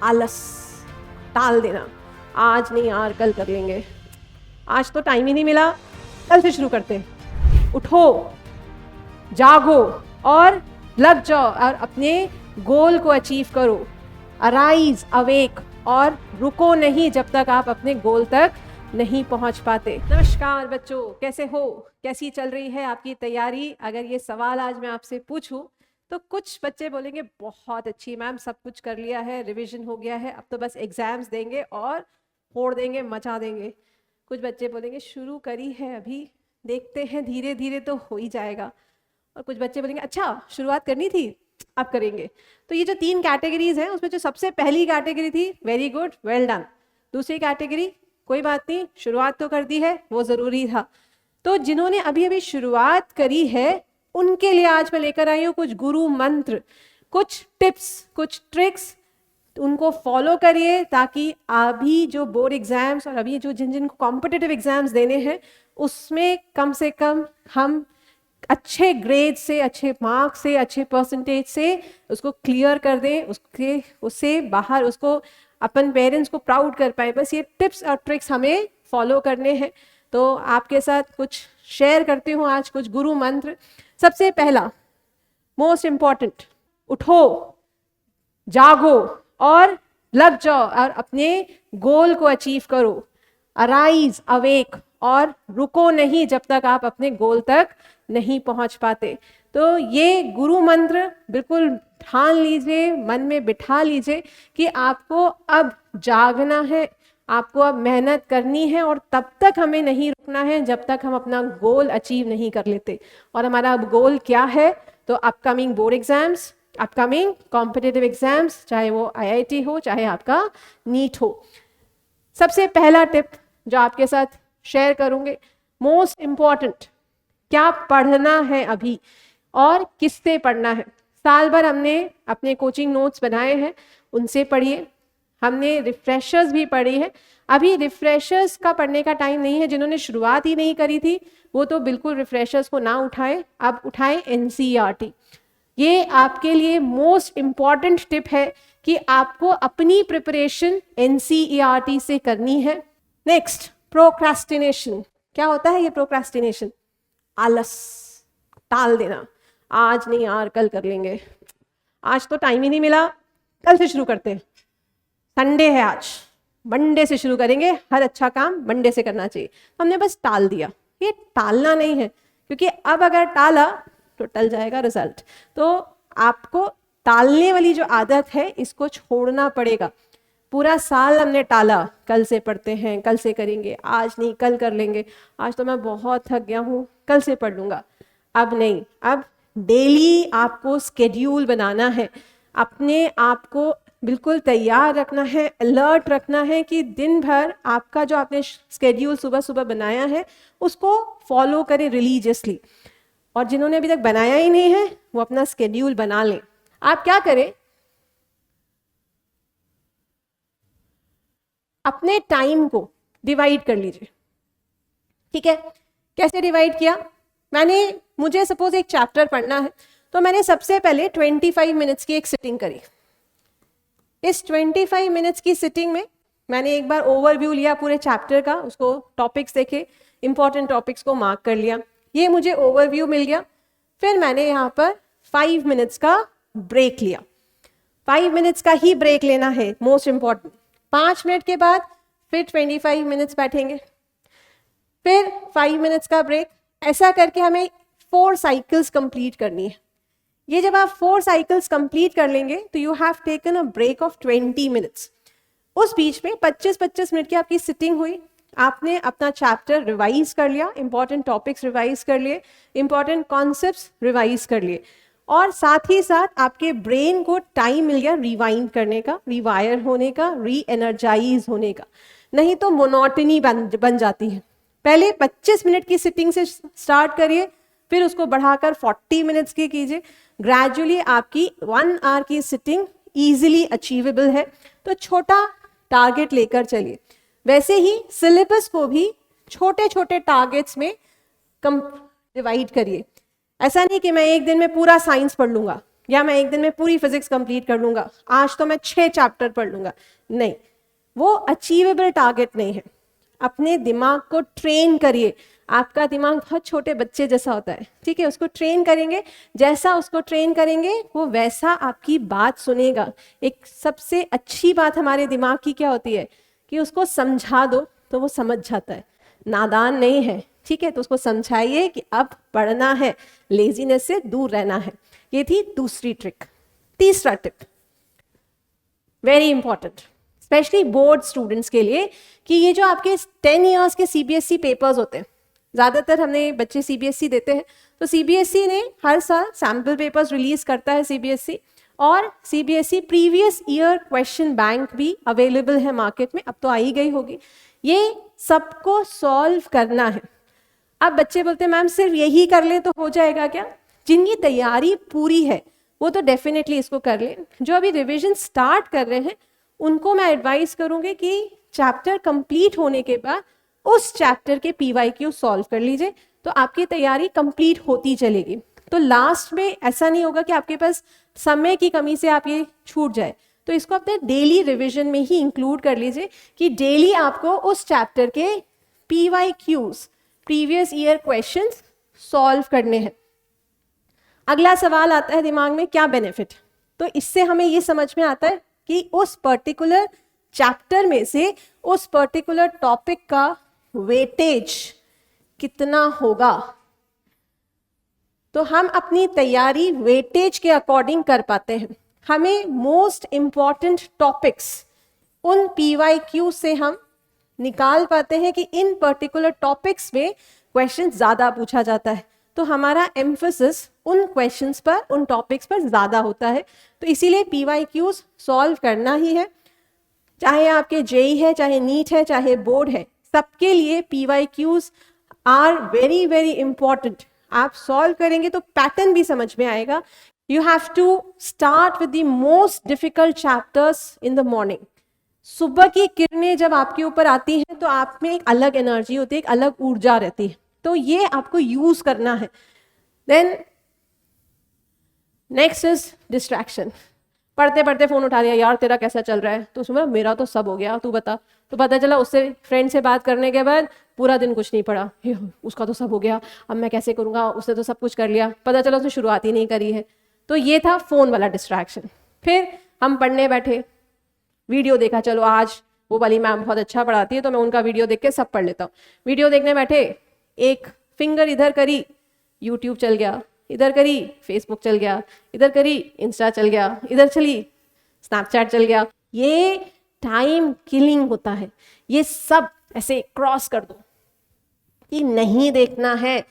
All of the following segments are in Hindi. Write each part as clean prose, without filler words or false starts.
आलस, टाल देना, आज नहीं यार कल कर लेंगे, आज तो टाइम ही नहीं मिला, कल से शुरू करते हैं। उठो, जागो और लग जाओ और अपने गोल को अचीव करो। अराइज, अवेक और रुको नहीं जब तक आप अपने गोल तक नहीं पहुंच पाते। नमस्कार बच्चों, कैसे हो? कैसी चल रही है आपकी तैयारी? अगर ये सवाल आज मैं आपसे पूछूं तो कुछ बच्चे बोलेंगे बहुत अच्छी मैम, सब कुछ कर लिया है, रिवीजन हो गया है, अब तो बस एग्जाम्स देंगे और फोड़ देंगे, मचा देंगे। कुछ बच्चे बोलेंगे शुरू करी है अभी, देखते हैं धीरे धीरे तो हो ही जाएगा। और कुछ बच्चे बोलेंगे अच्छा शुरुआत करनी थी, अब करेंगे। तो ये जो 3 कैटेगरीज हैं उसमें जो सबसे पहली कैटेगरी थी वेरी गुड, वेल डन। दूसरी कैटेगरी कोई बात नहीं, शुरुआत तो कर दी है, वो जरूरी था। तो जिन्होंने अभी अभी शुरुआत करी है उनके लिए आज मैं लेकर आई हूँ कुछ गुरु मंत्र, कुछ टिप्स, कुछ ट्रिक्स, उनको फॉलो करिए ताकि अभी जो बोर्ड एग्जाम्स और अभी जो जिन जिनको कॉम्पिटिटिव एग्जाम्स देने हैं उसमें कम से कम हम अच्छे ग्रेड से, अच्छे मार्क्स से, अच्छे परसेंटेज से उसको क्लियर कर दें, उससे बाहर उसको अपन पेरेंट्स को प्राउड कर पाए। बस ये टिप्स और ट्रिक्स हमें फॉलो करने हैं। तो आपके साथ कुछ शेयर करती हूँ आज, कुछ गुरु मंत्र। सबसे पहला मोस्ट इम्पॉर्टेंट, उठो, जागो और लग जाओ और अपने गोल को अचीव करो। अराइज, अवेक और रुको नहीं जब तक आप अपने गोल तक नहीं पहुंच पाते। तो ये गुरु मंत्र बिल्कुल ठान लीजिए, मन में बिठा लीजिए कि आपको अब जागना है, आपको अब मेहनत करनी है और तब तक हमें नहीं रुकना है जब तक हम अपना गोल अचीव नहीं कर लेते। और हमारा अब गोल क्या है? तो upcoming board exams, upcoming competitive exams, चाहे वो IIT हो, चाहे आपका नीट हो। सबसे पहला टिप जो आपके साथ शेयर करूंगे, मोस्ट इम्पॉर्टेंट, क्या पढ़ना है अभी और किससे पढ़ना है। साल भर हमने अपने कोचिंग नोट्स बनाए हैं, उनसे पढ़िए। हमने रिफ्रेशर्स भी पढ़ी है। अभी रिफ्रेशर्स का पढ़ने का टाइम नहीं है। जिन्होंने शुरुआत ही नहीं करी थी वो तो बिल्कुल रिफ्रेशर्स को ना उठाएं, अब उठाएं NCERT। ये आपके लिए मोस्ट इम्पॉर्टेंट टिप है कि आपको अपनी प्रिपरेशन NCERT से करनी है। Next, procrastination. क्या होता है ये प्रोक्रास्टिनेशन? आलस, टाल देना, आज नहीं यार कल कर लेंगे, आज तो टाइम ही नहीं मिला, कल से शुरू करते हैं, संडे है आज, मंडे से शुरू करेंगे, हर अच्छा काम मंडे से करना चाहिए। हमने बस टाल दिया। ये टालना नहीं है, क्योंकि अब अगर टाला तो टल जाएगा रिजल्ट। तो आपको टालने वाली जो आदत है इसको छोड़ना पड़ेगा। पूरा साल हमने टाला, कल से पढ़ते हैं, कल से करेंगे, आज नहीं कल कर लेंगे, आज तो मैं बहुत थक गया हूँ, कल से पढ़ लूंगा। अब नहीं, अब डेली आपको स्केड्यूल बनाना है, अपने आप को बिल्कुल तैयार रखना है, अलर्ट रखना है कि दिन भर आपका जो आपने स्केड्यूल सुबह सुबह बनाया है उसको फॉलो करें रिलीजियसली। और जिन्होंने अभी तक बनाया ही नहीं है वो अपना स्केड्यूल बना लें। आप क्या करें, अपने टाइम को डिवाइड कर लीजिए। ठीक है, कैसे डिवाइड किया? मुझे सपोज एक चैप्टर पढ़ना है तो मैंने सबसे पहले 25 मिनट्स की एक सिटिंग करी। इस 25 मिनट्स की सिटिंग में मैंने एक बार ओवरव्यू लिया पूरे चैप्टर का, उसको टॉपिक्स देखे, इंपॉर्टेंट टॉपिक्स को मार्क कर लिया, ये मुझे ओवरव्यू मिल गया। फिर मैंने यहाँ पर 5 मिनट्स का ब्रेक लिया। 5 मिनट्स का ही ब्रेक लेना है, मोस्ट इंपॉर्टेंट। 5 मिनट के बाद फिर 25 मिनट्स बैठेंगे, फिर 5 मिनट्स का ब्रेक। ऐसा करके हमें 4 साइकिल्स कंप्लीट करनी है। ये जब आप 4 साइकिल्स कंप्लीट कर लेंगे तो you have taken a break of 20 minutes. उस बीच में 25-25 मिनट की आपकी सिटिंग हुई, आपने अपना चैप्टर रिवाइज कर लिया, इंपॉर्टेंट टॉपिक्स रिवाइज कर लिए, इंपॉर्टेंट कॉन्सेप्ट्स रिवाइज कर लिए, और साथ ही साथ आपके ब्रेन को टाइम मिल गया रिवाइंड करने का, रिवायर होने का, री एनर्जाइज होने का। नहीं तो मोनोटनी बन जाती है। पहले 25 मिनट की सिटिंग से स्टार्ट करिए, फिर उसको बढ़ाकर 40 मिनट्स की कीजिए। ग्रेजुअली आपकी 1 आवर की सिटिंग इजीली अचीवेबल है। तो छोटा टारगेट लेकर चलिए। वैसे ही सिलेबस को भी छोटे छोटे टारगेट्स में डिवाइड करिए। ऐसा नहीं कि मैं एक दिन में पूरा साइंस पढ़ लूंगा या मैं एक दिन में पूरी फिजिक्स कंप्लीट कर लूंगा, आज तो मैं 6 चैप्टर पढ़ लूंगा, नहीं, वो अचीवेबल टारगेट नहीं है। अपने दिमाग को ट्रेन करिए। आपका दिमाग बहुत छोटे बच्चे जैसा होता है, ठीक है, उसको ट्रेन करेंगे, जैसा उसको ट्रेन करेंगे वो वैसा आपकी बात सुनेगा। एक सबसे अच्छी बात हमारे दिमाग की क्या होती है कि उसको समझा दो तो वो समझ जाता है, नादान नहीं है, ठीक है, तो उसको समझाइए कि अब पढ़ना है, लेजीनेस से दूर रहना है। ये थी दूसरी ट्रिक। तीसरा tip very important specially board students के लिए, कि ये जो आपके 10 इयर्स के सीबीएसई पेपर्स होते हैं, ज़्यादातर हमने बच्चे सीबीएसई देते हैं, तो सीबीएसई ने हर साल सैम्पल पेपर्स रिलीज करता है सीबीएसई, और CBSE previous year question bank भी अवेलेबल है मार्केट में, अब तो आई गई होगी। ये सबको सॉल्व करना है। अब बच्चे बोलते हैं मैम सिर्फ यही कर ले तो हो जाएगा क्या? जिनकी तैयारी पूरी है वो तो डेफिनेटली इसको कर ले। जो अभी रिवीजन स्टार्ट कर रहे हैं उनको मैं एडवाइस करूंगी कि चैप्टर कंप्लीट होने के बाद उस चैप्टर के पीवाईक्यू सॉल्व कर लीजिए, तो आपकी तैयारी कंप्लीट होती चलेगी। तो लास्ट में ऐसा नहीं होगा कि आपके पास समय की कमी से आप ये छूट जाए। तो इसको अपने डेली रिवीजन में ही इंक्लूड कर लीजिए कि डेली आपको उस चैप्टर के PYQs previous year questions solve करने हैं। अगला सवाल आता है दिमाग में, क्या बेनिफिट? तो इससे हमें ये समझ में आता है कि उस पर्टिकुलर चैप्टर में से उस पर्टिकुलर टॉपिक का वेटेज कितना होगा। तो हम अपनी तैयारी वेटेज के अकॉर्डिंग कर पाते हैं। हमें मोस्ट इंपॉर्टेंट टॉपिक्स उन पीवाईक्यू से हम निकाल पाते हैं कि इन पर्टिकुलर टॉपिक्स में क्वेश्चन ज्यादा पूछा जाता है, तो हमारा एम्फेसिस उन क्वेश्चंस पर, उन टॉपिक्स पर ज्यादा होता है। तो इसीलिए पीवाईक्यूज सॉल्व करना ही है, चाहे आपके जेई है, चाहे नीट है, चाहे बोर्ड है, सबके लिए PYQs are very very important. आप सॉल्व करेंगे तो पैटर्न भी समझ में आएगा। You have to start with the most difficult chapters in the morning. सुबह की किरणें जब आपके ऊपर आती हैं तो आप में एक अलग एनर्जी होती है, एक अलग ऊर्जा रहती है, तो ये आपको यूज करना है। Then next is distraction. पढ़ते पढ़ते फोन उठा लिया, यार तेरा कैसा चल रहा है? तो सुबह मेरा तो सब हो गया, तू बता। तो पता चला उससे फ्रेंड से बात करने के बाद पूरा दिन कुछ नहीं पढ़ा, उसका तो सब हो गया, अब मैं कैसे करूंगा, उसने तो सब कुछ कर लिया, पता चला उसने शुरुआत ही नहीं करी है। तो ये था फोन वाला डिस्ट्रैक्शन। फिर हम पढ़ने बैठे, वीडियो देखा, चलो आज वो वाली मैम बहुत अच्छा पढ़ाती है तो मैं उनका वीडियो देख के सब पढ़ लेता हूँ। वीडियो देखने बैठे, एक फिंगर इधर करी, यूट्यूब चल गया, इधर करी फेसबुक चल गया, इधर करी इंस्टा चल गया, इधर चली स्नैपचैट चल गया। ये टाइम किलिंग होता है। ये सब ऐसे क्रॉस कर दो कि नहीं देखना है।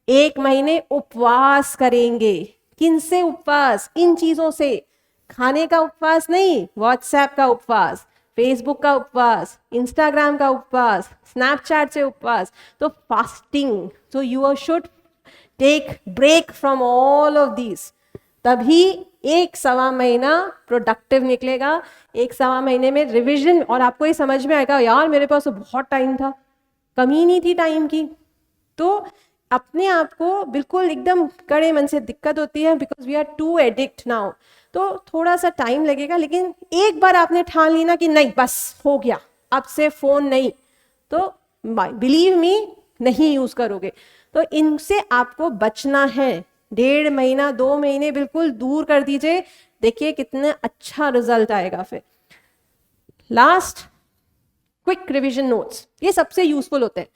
1 महीने उपवास करेंगे। किनसे उपवास? इन चीजों से। खाने का उपवास नहीं, व्हाट्सएप का उपवास, फेसबुक का उपवास, इंस्टाग्राम का उपवास, स्नैपचैट से उपवास। तो fasting. So you should take break from all of this, तभी 1-1.25 महीना प्रोडक्टिव निकलेगा। 1-1.25 महीने में रिवीजन, और आपको ये समझ में आएगा यार मेरे पास तो बहुत टाइम था, कमी नहीं थी टाइम की। तो अपने आप को बिल्कुल एकदम कड़े मन से दिक्कत होती है, because we are too addict now. तो थोड़ा सा टाइम लगेगा, लेकिन एक बार आपने ठान ली ना कि नहीं बस हो गया, अब से फोन नहीं, तो बिलीव मी नहीं यूज करोगे। तो इनसे आपको बचना है। 1.5 महीना 2 महीने बिल्कुल दूर कर दीजिए, देखिए कितने अच्छा रिजल्ट आएगा। फिर लास्ट, क्विक रिवीजन नोट्स। ये सबसे यूजफुल होते हैं।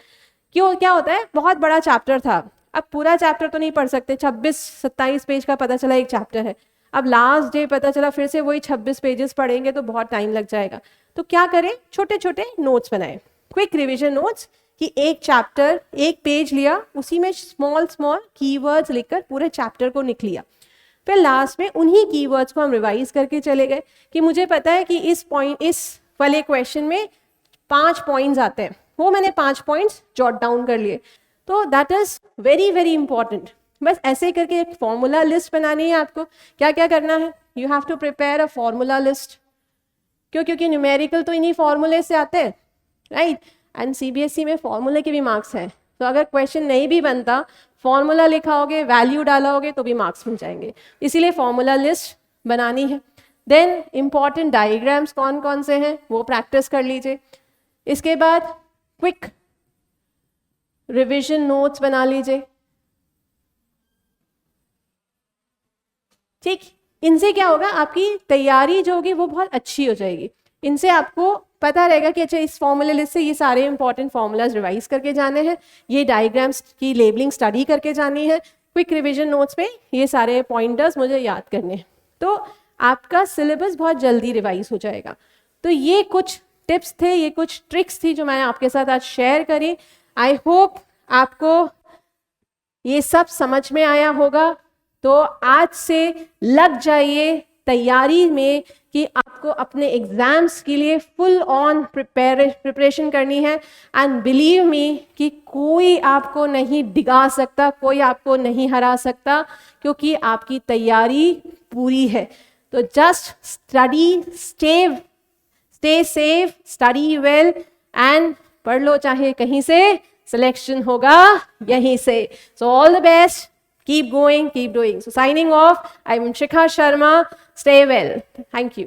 क्यों? क्या होता है, बहुत बड़ा चैप्टर था, अब पूरा चैप्टर तो नहीं पढ़ सकते, 26-27 पेज का पता चला एक चैप्टर है, अब लास्ट डे पता चला फिर से वही 26 पेजेस पढ़ेंगे तो बहुत टाइम लग जाएगा। तो क्या करें, छोटे छोटे नोट्स बनाएं, क्विक रिवीजन नोट्स, कि एक चैप्टर, एक पेज लिया, उसी में स्मॉल स्मॉल कीवर्ड्स लिखकर पूरे चैप्टर को लिख लिया। फिर लास्ट में उन्हीं कीवर्ड्स को हम रिवाइज करके चले गए कि मुझे पता है कि इस वाले क्वेश्चन में 5 पॉइंट्स आते हैं, वो मैंने 5 पॉइंट्स जॉट डाउन कर लिए। तो that is very very important. बस ऐसे करके एक फॉर्मूला लिस्ट बनानी है आपको। क्या क्या करना है, you have to prepare a formula list. क्योंकि न्यूमेरिकल तो इन्हीं फॉर्मूले से आते हैं, राइट। एंड सीबीएसई में फॉर्मूले के भी मार्क्स हैं। तो अगर क्वेश्चन नहीं भी बनता, फॉर्मूला लिखाओगे, वैल्यू डालोगे तो भी मार्क्स मिल जाएंगे, इसीलिए फॉर्मूला लिस्ट बनानी है। देन इंपॉर्टेंट डायग्राम्स कौन कौन से हैं वो प्रैक्टिस कर लीजिए। इसके बाद क्विक रिवीजन नोट्स बना लीजिए। ठीक, इनसे क्या होगा, आपकी तैयारी जो होगी वो बहुत अच्छी हो जाएगी। इनसे आपको पता रहेगा कि अच्छा इस फॉर्मूला लिस्ट से ये सारे इंपॉर्टेंट फॉर्मूलाज रिवाइज करके जाने हैं, ये डायग्राम्स की लेबलिंग स्टडी करके जानी है, क्विक रिवीजन नोट्स पे ये सारे पॉइंटर्स मुझे याद करने हैं, तो आपका सिलेबस बहुत जल्दी रिवाइज हो जाएगा। तो ये कुछ टिप्स थे, ये कुछ ट्रिक्स थी जो मैंने आपके साथ आज शेयर करी। आई होप आपको ये सब समझ में आया होगा। तो आज से लग जाइए तैयारी में कि आपको अपने एग्जाम्स के लिए फुल ऑन प्रिपरेशन करनी है। एंड बिलीव मी कि कोई आपको नहीं डिगा सकता, कोई आपको नहीं हरा सकता, क्योंकि आपकी तैयारी पूरी है। तो just study, stay safe, study well and पढ़ लो चाहे कहीं से, सिलेक्शन होगा यहीं से। So all the best, keep going, keep doing. So signing off, I'm Shikha Sharma. Stay well. Thank you.